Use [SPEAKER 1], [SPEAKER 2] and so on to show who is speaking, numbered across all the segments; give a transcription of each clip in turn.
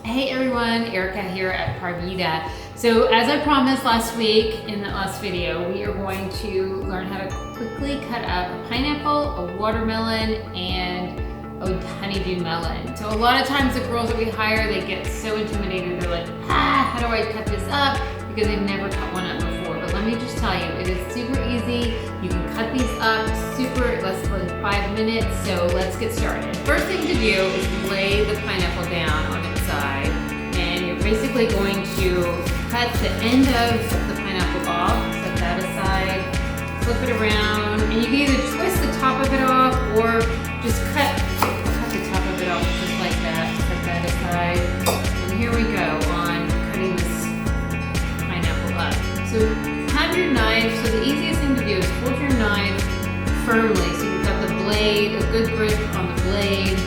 [SPEAKER 1] Hey everyone, Erica here at ParaVida. So as I promised last week in the last video, we are going to learn how to quickly cut up a pineapple, a watermelon, and a honeydew melon. So a lot of times the girls that we hire, they get so intimidated. They're like, how do I cut this up? Because they've never cut one up before. But let me just tell you, it is super easy. You can cut these up super, less than 5 minutes. So let's get started. First thing to do is lay the pineapple down on its side. And you're basically going to cut the end of the pineapple off, set that aside, flip it around, and you can either twist the top of it off or just cut the top of it off just like that. Set that aside. And here we go on cutting this pineapple up. So have your knife, so the easiest thing to do is hold your knife firmly so you've got the blade, a good grip on the blade,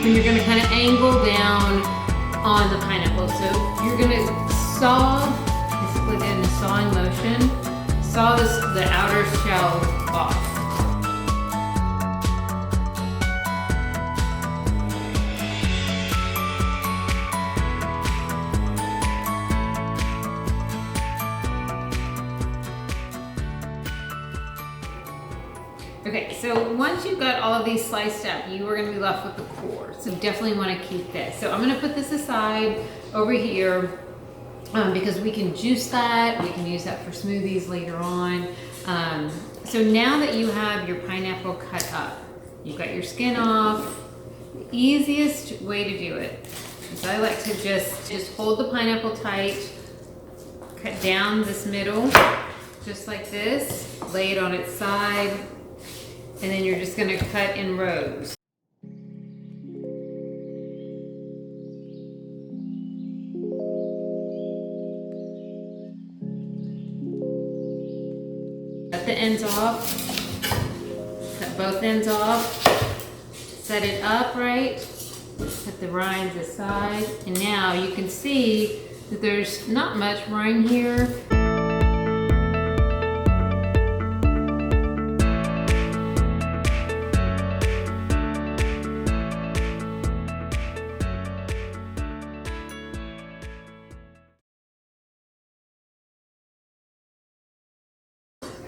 [SPEAKER 1] and you're gonna kind of angle down on the pineapple. So you're gonna saw, basically in a sawing motion, saw the outer shell off. Okay, so once you've got all of these sliced up, you are going to be left with the core. So definitely want to keep this. So I'm going to put this aside over here because we can juice that. We can use that for smoothies later on. So now that you have your pineapple cut up, you've got your skin off, the easiest way to do it is I like to just hold the pineapple tight, cut down this middle, just like this, lay it on its side, and then you're just going to cut in rows. Cut the ends off, cut both ends off, set it up right, put the rinds aside, and now you can see that there's not much rind here.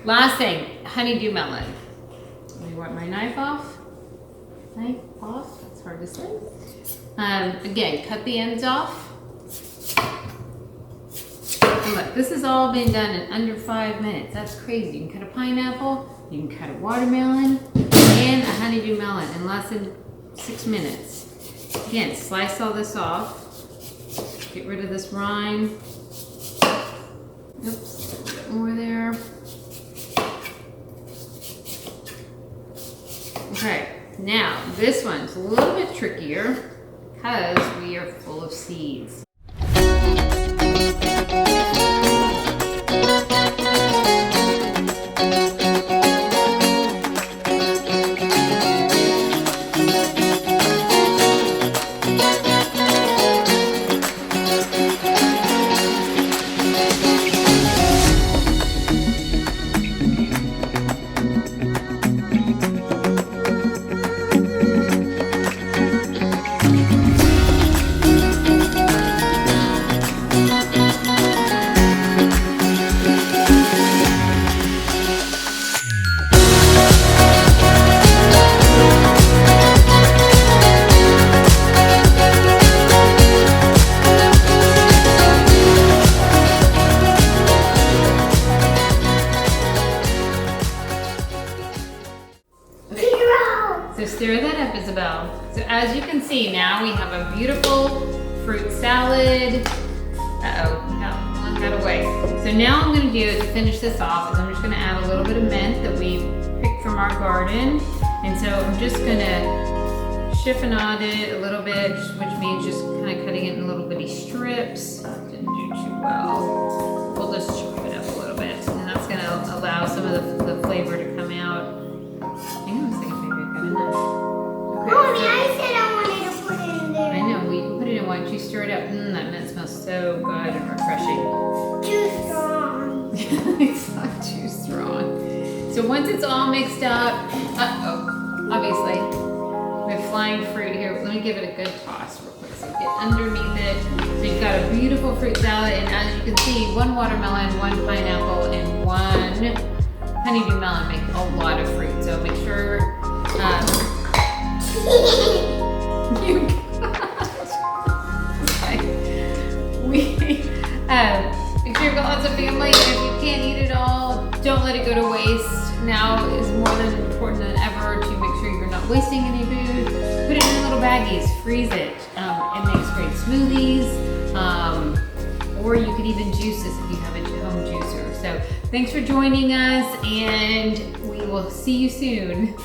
[SPEAKER 1] Last thing, honeydew melon. Let me wipe my knife off. Knife off, it's hard to say. Again, cut the ends off. And look, this has all been done in under 5 minutes. That's crazy. You can cut a pineapple, you can cut a watermelon, and a honeydew melon in less than 6 minutes. Again, slice all this off. Get rid of this rind. Oops, a little bit more there. Okay, now this one's a little bit trickier because we are full of seeds. So stir that up, Isabel. So as you can see, now we have a beautiful fruit salad. One got away. So now I'm gonna do to finish this off is I'm just gonna add a little bit of mint that we picked from our garden. And so I'm just gonna chiffonade it a little bit, which means just kind of cutting it in little bitty strips. Didn't do too well. We'll just chop it up a little bit. And that's gonna allow some of the flavor to come out. Hang on a second, maybe I've got enough. Okay,
[SPEAKER 2] Mommy, I said I wanted to put it in there.
[SPEAKER 1] I know, well you can put it in. Why don't you stir it up? That mint smells so good and refreshing.
[SPEAKER 2] Too strong.
[SPEAKER 1] It's not too strong. So once it's all mixed up, obviously, we have flying fruit here. let me give it a good toss real quick. So get underneath it. So you've got a beautiful fruit salad, and as you can see, 1 watermelon, 1 pineapple, and 1 honeydew melon make a lot of fruit. So make sure you make sure you've got lots of family, and if you can't eat it all, don't let it go to waste. Now is more than important than ever to make sure you're not wasting any food. Put it in little baggies, freeze it. It makes great smoothies, or you could even juice this if you have a home juicer. So thanks for joining us, and we will see you soon.